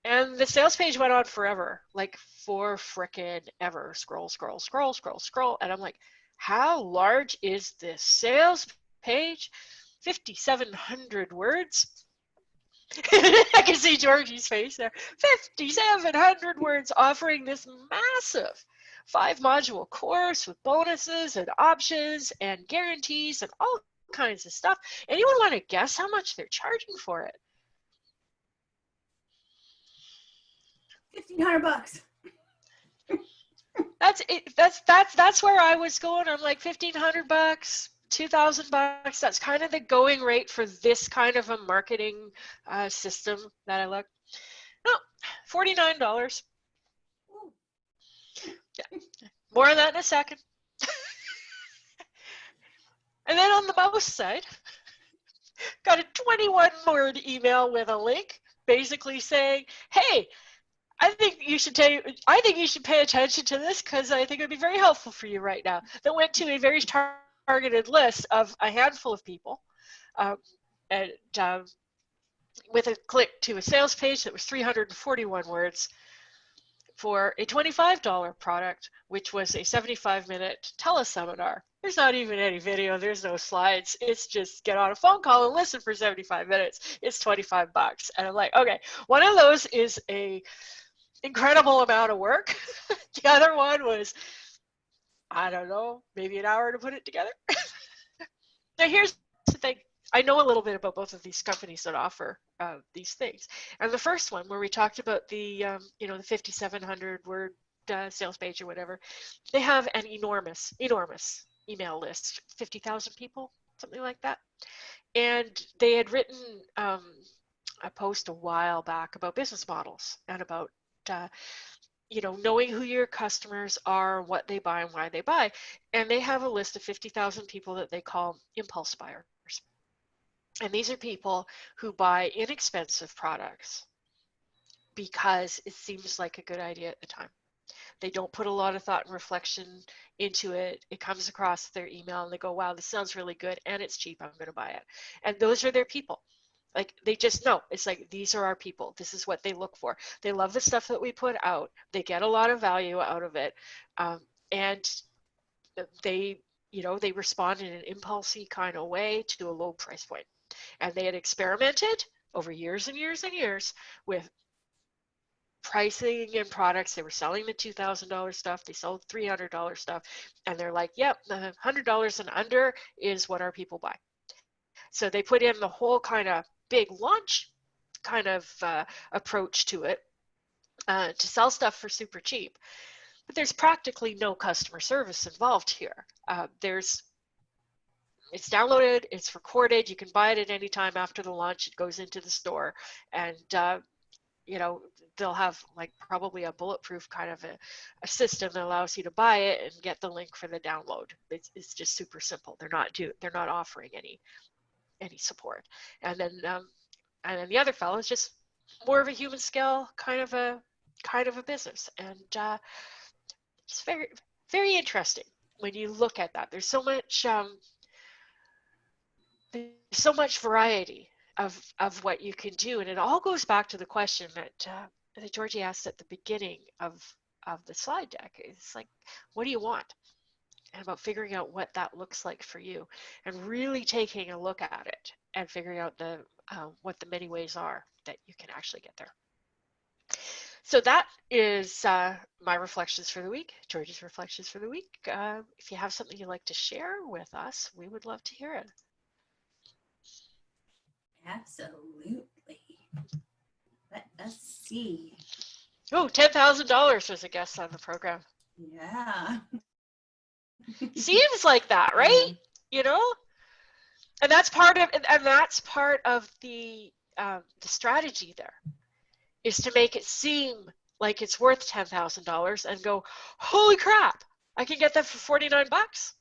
And the sales page went on forever, like for frickin' ever. Scroll, scroll, scroll, scroll, scroll. And I'm like, how large is this sales page? 5,700 words. I can see Georgie's face there. 5,700 words, offering this massive 5-module course with bonuses and options and guarantees and all kinds of stuff. Anyone want to guess how much they're charging for it? $1,500. That's it. That's where I was going. I'm like $1,500, $2,000. That's kind of the going rate for this kind of a marketing system that I look. No, $49. Yeah. More on that in a second. And then on the mouse side, got a 21-word email with a link, basically saying, "Hey, I think you should pay attention to this because I think it would be very helpful for you right now." That went to a very targeted list of a handful of people, and with a click to a sales page that was 341 words for a $25 product, which was a 75-minute teleseminar. There's not even any video. There's no slides. It's just get on a phone call and listen for 75 minutes. It's $25. And I'm like, okay, one of those is a incredible amount of work. The other one was, I don't know, maybe an hour to put it together. Now here's the thing. I know a little bit about both of these companies that offer these things. And the first one, where we talked about the, the 5,700 word sales page or whatever, they have an enormous email list, 50,000 people, something like that. And they had written a post a while back about business models and about knowing who your customers are, what they buy, and why they buy. And they have a list of 50,000 people that they call impulse buyers. And these are people who buy inexpensive products because it seems like a good idea at the time. They don't put a lot of thought and reflection into it. It comes across their email and they go, wow, this sounds really good and it's cheap. I'm going to buy it. And those are their people. Like, they just know. It's like, these are our people. This is what they look for. They love the stuff that we put out. They get a lot of value out of it. And they respond in an impulsy kind of way to a low price point. And they had experimented over years and years and years with pricing and products. They were selling the $2,000 stuff. They sold $300 stuff. And they're like, yep, the $100 and under is what our people buy. So they put in the whole kind of big launch kind of approach to it to sell stuff for super cheap. But there's practically no customer service involved here. It's downloaded, it's recorded, you can buy it at any time after the launch. It goes into the store, and they'll have like probably a bulletproof kind of a system that allows you to buy it and get the link for the download. It's just super simple. They're not offering any support. And then the other fellow is just more of a human scale kind of a business, and it's very, very interesting when you look at that. There's so much variety of what you can do, and it all goes back to the question that Georgie asked at the beginning of the slide deck. It's like, what do you want? And about figuring out what that looks like for you, and really taking a look at it and figuring out what the many ways are that you can actually get there. So that is my reflections for the week, Georgie's reflections for the week. If you have something you'd like to share with us, we would love to hear it. Absolutely. Let us see. Oh, $10,000 was a guest on the program. Yeah. Seems like that, right? And that's part of the strategy there, is to make it seem like it's worth $10,000 and go, holy crap, I can get that for $49.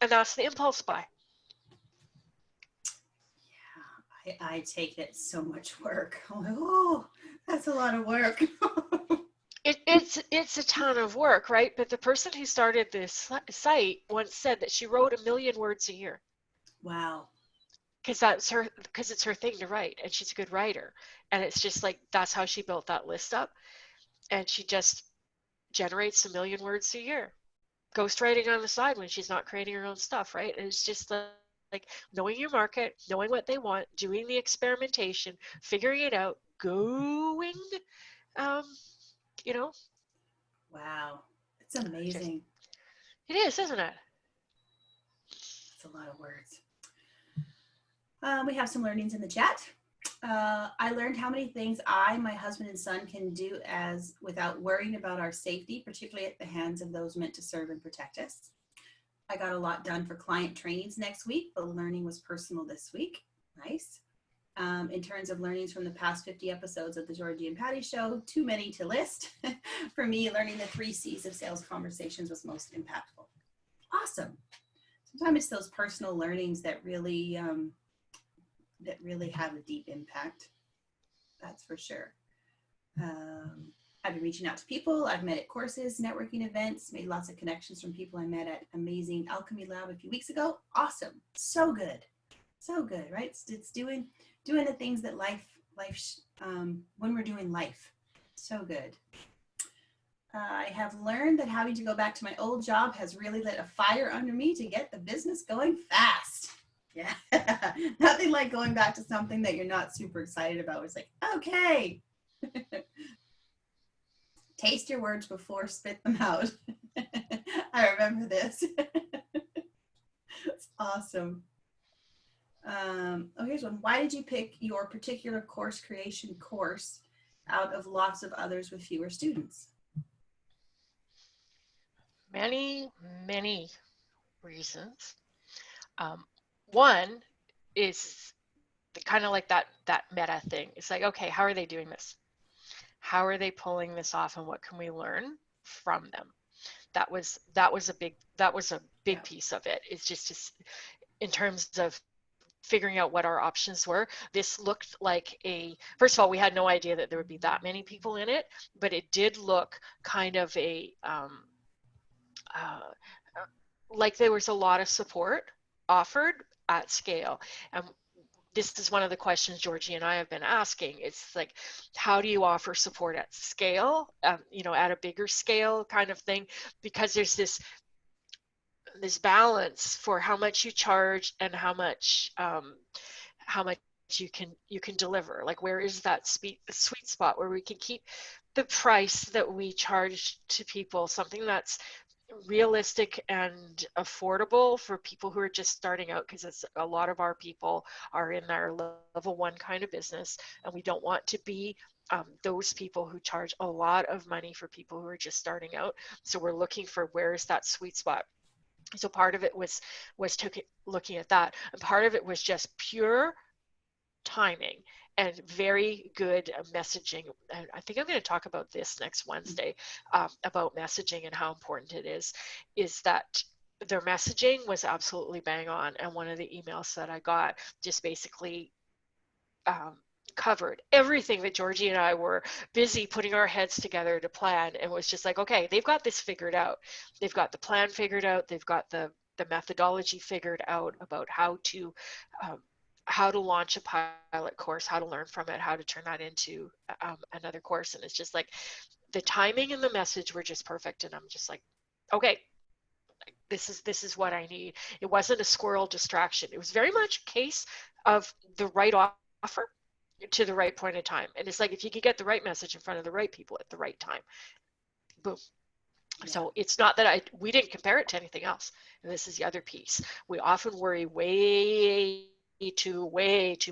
And that's the impulse buy. Yeah, I take it so much work. I'm like, oh, that's a lot of work. It's a ton of work, right? But the person who started this site once said that she wrote 1 million words a year. Wow. Because it's her thing to write, and she's a good writer. And it's just like, that's how she built that list up. And she just generates 1 million words a year. Ghostwriting on the side when she's not creating her own stuff, right? And it's just like, like knowing your market, knowing what they want, doing the experimentation, figuring it out, going, um, you know, Wow. It's just, amazing. it is, isn't it? That's a lot of words. We have some learnings in the chat. I learned how many things I, my husband, and son can do as without worrying about our safety, particularly at the hands of those meant to serve and protect us. I got a lot done for client trainings next week, but learning was personal this week. Nice. In terms of learnings from the past 50 episodes of the Georgie and Patty Show, too many to list. For me, learning the 3 C's of sales conversations was most impactful. Awesome. Sometimes it's those personal learnings that really have a deep impact. That's for sure. I've been reaching out to people I've met at courses, networking events, made lots of connections from people I met at Amazing Alchemy Lab a few weeks ago. Awesome. So good. So good, right? It's doing the things that life when we're doing life. So good. I have learned that having to go back to my old job has really lit a fire under me to get the business going fast. Yeah. Nothing like going back to something that you're not super excited about. It's like, okay. Taste your words before spit them out. I remember this. It's awesome. Here's one. Why did you pick your particular course creation course out of lots of others with fewer students? Many, many reasons. One is kind of like that meta thing. It's like, okay, how are they doing this? How are they pulling this off, and what can we learn from them? That was a big piece of it. It's just in terms of figuring out what our options were. This looked like first of all, we had no idea that there would be that many people in it, but it did look kind of like there was a lot of support offered at scale. And this is one of the questions Georgie and I have been asking. It's like, how do you offer support at scale, at a bigger scale kind of thing? Because there's this balance for how much you charge and how much you can deliver. Like, where is that sweet spot where we can keep the price that we charge to people something that's realistic and affordable for people who are just starting out, because a lot of our people are in their level 1 kind of business, and we don't want to be those people who charge a lot of money for people who are just starting out. So we're looking for where is that sweet spot. So part of it was looking at that, and part of it was just pure timing and very good messaging. And I think I'm going to talk about this next Wednesday, about messaging and how important it is that their messaging was absolutely bang on. And one of the emails that I got just basically covered everything that Georgie and I were busy putting our heads together to plan, and was just like, okay, they've got this figured out. They've got the plan figured out. They've got the methodology figured out about how to launch a pilot course, how to learn from it, how to turn that into another course. And it's just like the timing and the message were just perfect. And I'm just like, okay, this is what I need. It wasn't a squirrel distraction. It was very much a case of the right offer to the right point in time. And it's like, if you could get the right message in front of the right people at the right time, boom. Yeah. So it's not that we didn't compare it to anything else. And this is the other piece. We often worry way too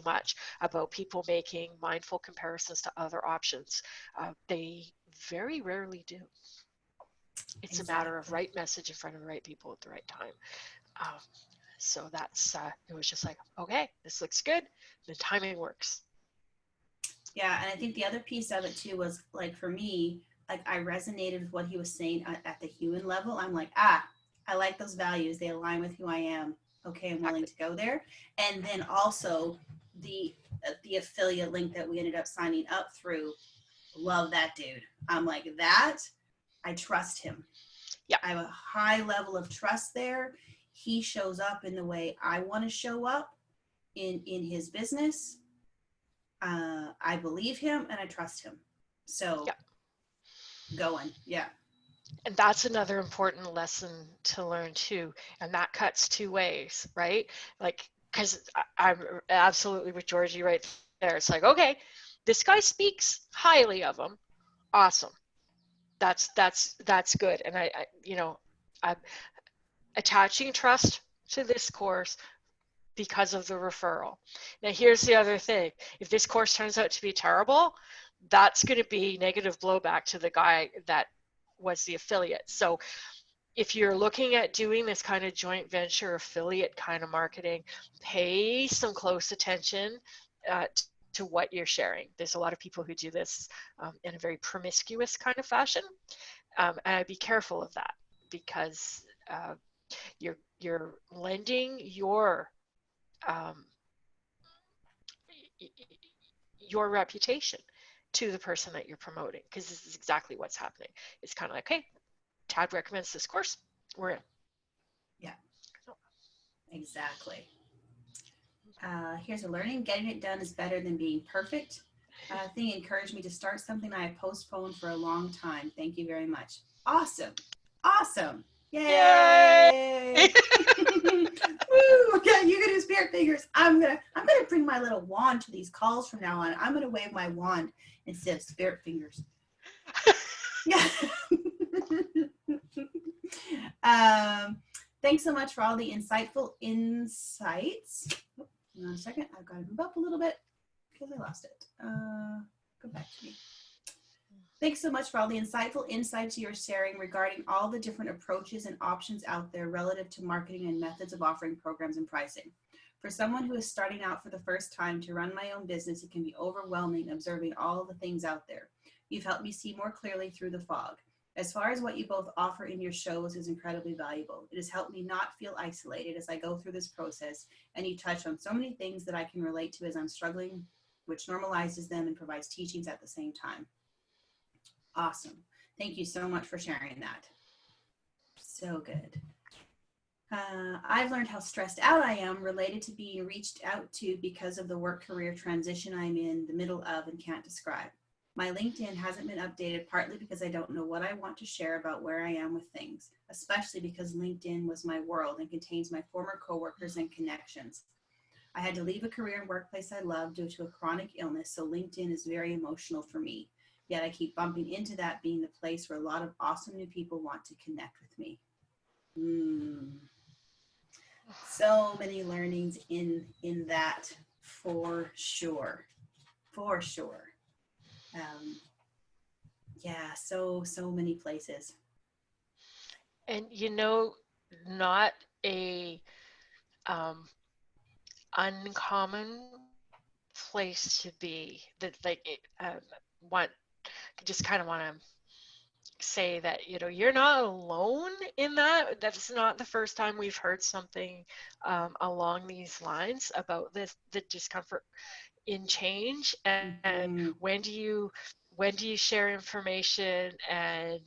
much about people making mindful comparisons to other options. They very rarely do. It's exactly a matter of right message in front of the right people at the right time. So that's it was just like, okay, this looks good. The timing works. Yeah, and I think the other piece of it too was, like, for me, like, I resonated with what he was saying at the human level. I'm like, I like those values. They align with who I am. Okay, I'm willing to go there. And then also the affiliate link that we ended up signing up through, love that dude. I'm like, that, I trust him. Yeah. I have a high level of trust there. He shows up in the way I want to show up in his business. I believe him and I trust him. So going. Yeah. And that's another important lesson to learn too. And that cuts two ways, right? Like, because I'm absolutely with Georgie right there. It's like, okay, this guy speaks highly of him. Awesome. That's good. And I'm attaching trust to this course because of the referral. Now, here's the other thing. If this course turns out to be terrible, that's going to be negative blowback to the guy that was the affiliate. So if you're looking at doing this kind of joint venture affiliate kind of marketing, pay some close attention to what you're sharing. There's a lot of people who do this in a very promiscuous kind of fashion, and I'd be careful of that because you're lending um, your reputation to the person that you're promoting, because this is exactly what's happening. It's kind of like, hey, Tad recommends this course, we're in. Yeah, exactly. Here's a learning. Getting it done is better than being perfect. Thing encouraged me to start something I have postponed for a long time. Thank you very much. Awesome. Awesome. Yay! Yay. Woo! Yeah, you can do spirit fingers. I'm gonna bring my little wand to these calls from now on. I'm gonna wave my wand instead of spirit fingers. Yeah. Thanks so much for all the insightful insights. Hang on a second. I've got to move up a little bit because I lost it. Go back to me. Thanks so much for all the insightful insights you're sharing regarding all the different approaches and options out there relative to marketing and methods of offering programs and pricing. For someone who is starting out for the first time to run my own business, it can be overwhelming observing all the things out there. You've helped me see more clearly through the fog. As far as what you both offer in your shows is incredibly valuable. It has helped me not feel isolated as I go through this process, and you touch on so many things that I can relate to as I'm struggling, which normalizes them and provides teachings at the same time. Awesome. Thank you so much for sharing that. So good. I've learned how stressed out I am related to being reached out to because of the work career transition I'm in the middle of and can't describe. My LinkedIn hasn't been updated partly because I don't know what I want to share about where I am with things, especially because LinkedIn was my world and contains my former coworkers and connections. I had to leave a career and workplace I love due to a chronic illness, so LinkedIn is very emotional for me. Yet I keep bumping into that being the place where a lot of awesome new people want to connect with me. So many learnings in that for sure. For sure. Yeah, so many places. And not a uncommon place to be. That like want just kind of want to say that you're not alone in that. That's not the first time we've heard something along these lines about the discomfort in change, and Mm-hmm. when do you share information, and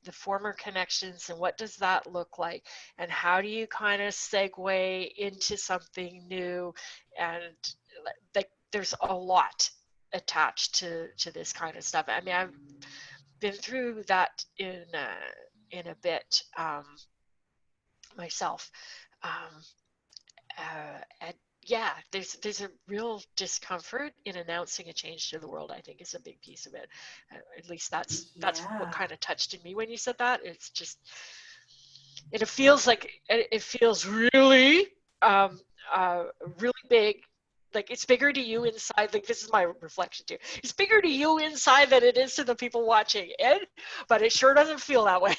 the former connections, and what does that look like, and how do you kind of segue into something new, and like there's a lot attached to this kind of stuff. I mean, I've been through that in a bit myself. Um, and yeah, there's a real discomfort in announcing a change to the world. I think is a big piece of it. At least that's what Yeah. kind of touched in me when you said that. It's just, it feels like it feels really um, really big. Like it's bigger to you inside. Like this is my reflection too. It's bigger to you inside than it is to the people watching it, but it sure doesn't feel that way.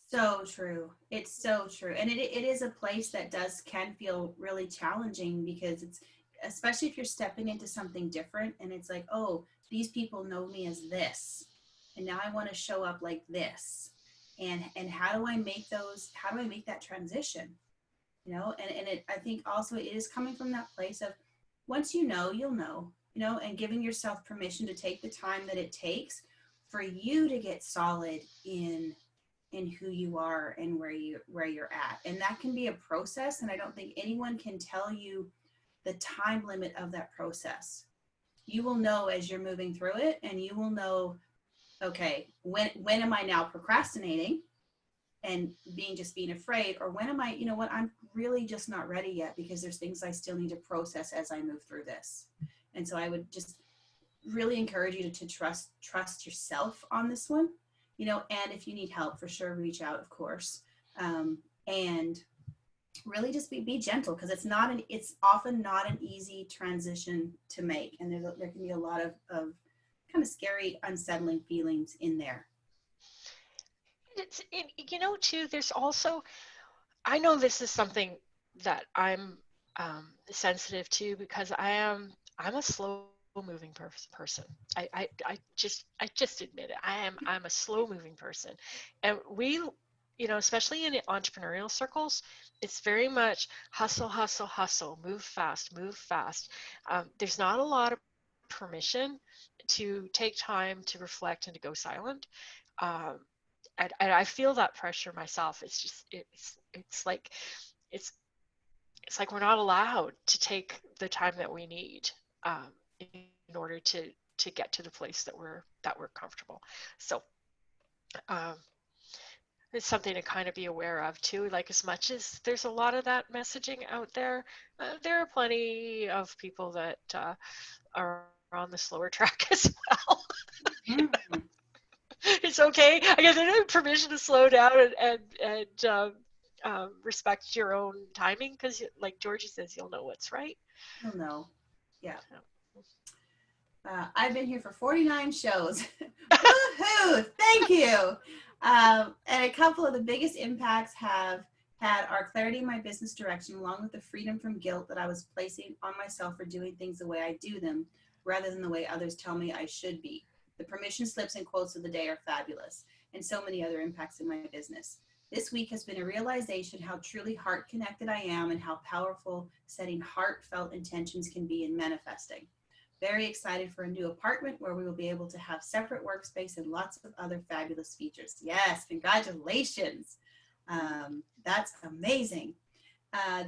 So true. It's so true. And it is a place that can feel really challenging because it's, especially if you're stepping into something different and it's like, oh, these people know me as this. And now I want to show up like this. And how do I make that transition? And I think also it is coming from that place of once you'll know, and giving yourself permission to take the time that it takes for you to get solid in who you are and where you're at. And that can be a process. And I don't think anyone can tell you the time limit of that process. You will know as you're moving through it, and you will know okay, when am I now procrastinating and being afraid, or when am I, you know what, I'm really just not ready yet because there's things I still need to process as I move through this. And so I would just really encourage you to trust yourself on this one, you know, and if you need help, for sure, reach out, of course. And really just be gentle, because it's often not an easy transition to make. And there can be a lot of kind of scary, unsettling feelings in there. You know, too, there's also, I know this is something that I'm sensitive to because I'm a slow moving person. I just admit it. I'm a slow moving person, and we, you know, especially in entrepreneurial circles, it's very much hustle, hustle, hustle, move fast, move fast. There's not a lot of permission to take time to reflect and to go silent. Um, and I feel that pressure myself. It's just it's it's like we're not allowed to take the time that we need in order to get to the place that we're comfortable. So um, it's something to kind of be aware of too. Like, as much as there's a lot of that messaging out there, there are plenty of people that are on the slower track as well. Mm-hmm. It's okay. I guess I have permission to slow down and respect your own timing because, like Georgie says, you'll know what's right. You'll know. Yeah. I've been here for 49 shows. Woohoo! Thank you. And a couple of the biggest impacts have had our clarity in my business direction, along with the freedom from guilt that I was placing on myself for doing things the way I do them, rather than the way others tell me I should be. The permission slips and quotes of the day are fabulous, and so many other impacts in my business. This week has been a realization how truly heart connected I am and how powerful setting heartfelt intentions can be in manifesting. Very excited for a new apartment where we will be able to have separate workspace and lots of other fabulous features. Yes, congratulations. That's amazing.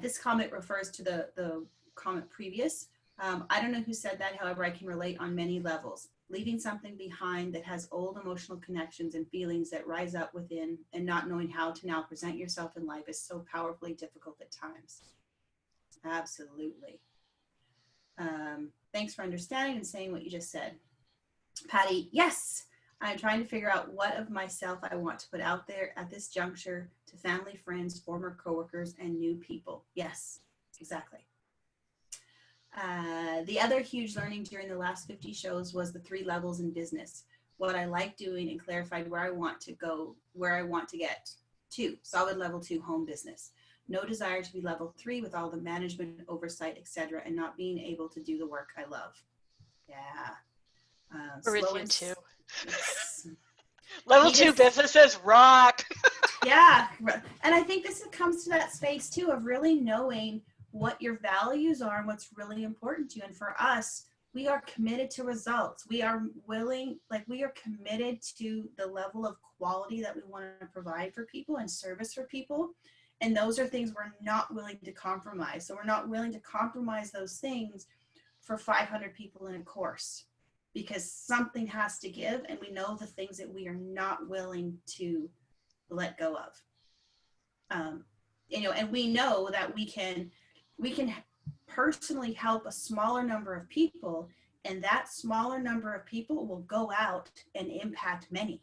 This comment refers to the comment previous. I don't know who said that, however, I can relate on many levels. Leaving something behind that has old emotional connections and feelings that rise up within, and not knowing how to now present yourself in life is so powerfully difficult at times. Absolutely. Thanks for understanding and saying what you just said. Patty, yes, I'm trying to figure out what of myself I want to put out there at this juncture to family, friends, former coworkers, and new people. Yes, exactly. The other huge learning during the last 50 shows was the 3 levels in business, what I like doing, and clarified where I want to go, where I want to get to. Solid level 2 home business. No desire to be level 3 with all the management, oversight, etc., and not being able to do the work I love. Yeah. Slow and Too. yes. Level 2 businesses rock. Yeah. And I think this comes to that space too of really knowing what your values are and what's really important to you. And for us, we are committed to results. We are willing, like we are committed to the level of quality that we want to provide for people and service for people. And those are things we're not willing to compromise. So we're not willing to compromise those things for 500 people in a course, because something has to give. And we know the things that we are not willing to let go of. You know, and we know that we can personally help a smaller number of people, and that smaller number of people will go out and impact many.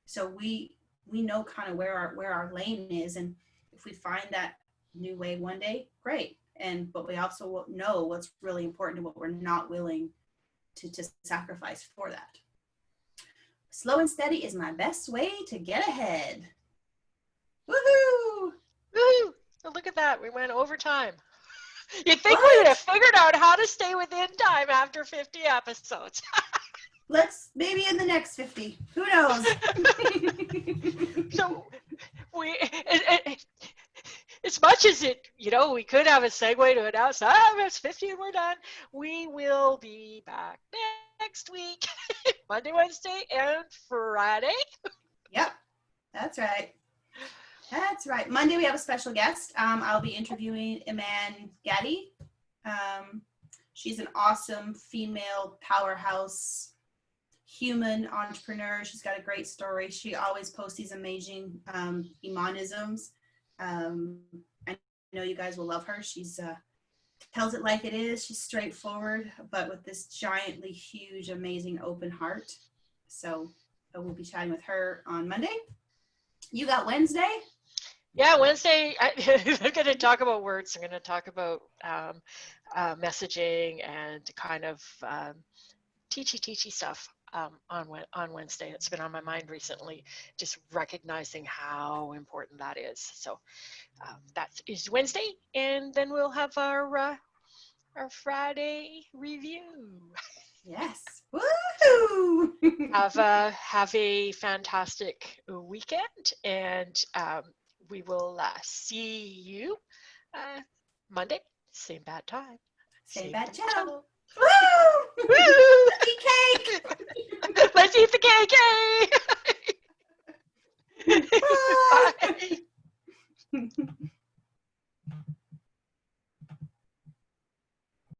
So we know kind of where our lane is, and if we find that new way one day, great. And but we also know what's really important and what we're not willing to sacrifice for that. Slow and steady is my best way to get ahead. Woohoo! Woo! Oh, look at that. We went over time. You'd think we would have figured out how to stay within time after 50 episodes. Let's maybe in the next 50. Who knows? So as much as it, you know, we could have a segue to announce, it's 50 and we're done. We will be back next week, Monday, Wednesday, and Friday. Yep, that's right. That's right. Monday we have a special guest. I'll be interviewing Iman Gaddy. She's an awesome female powerhouse human entrepreneur. She's got a great story. She always posts these amazing Imanisms. I know you guys will love her. She's tells it like it is. She's straightforward, but with this giantly huge, amazing open heart. So we'll be chatting with her on Monday. You got Wednesday? Yeah, Wednesday, I'm going to talk about words. I'm going to talk about messaging and kind of teachy stuff on Wednesday. It's been on my mind recently, just recognizing how important that is. So that is Wednesday, and then we'll have our Friday review. Yes. Woohoo! Have a fantastic weekend, and we will see you Monday, same bad time, Same bad channel. channel. Woo! Woo! Let's eat cake! Let's eat the cake! Yay!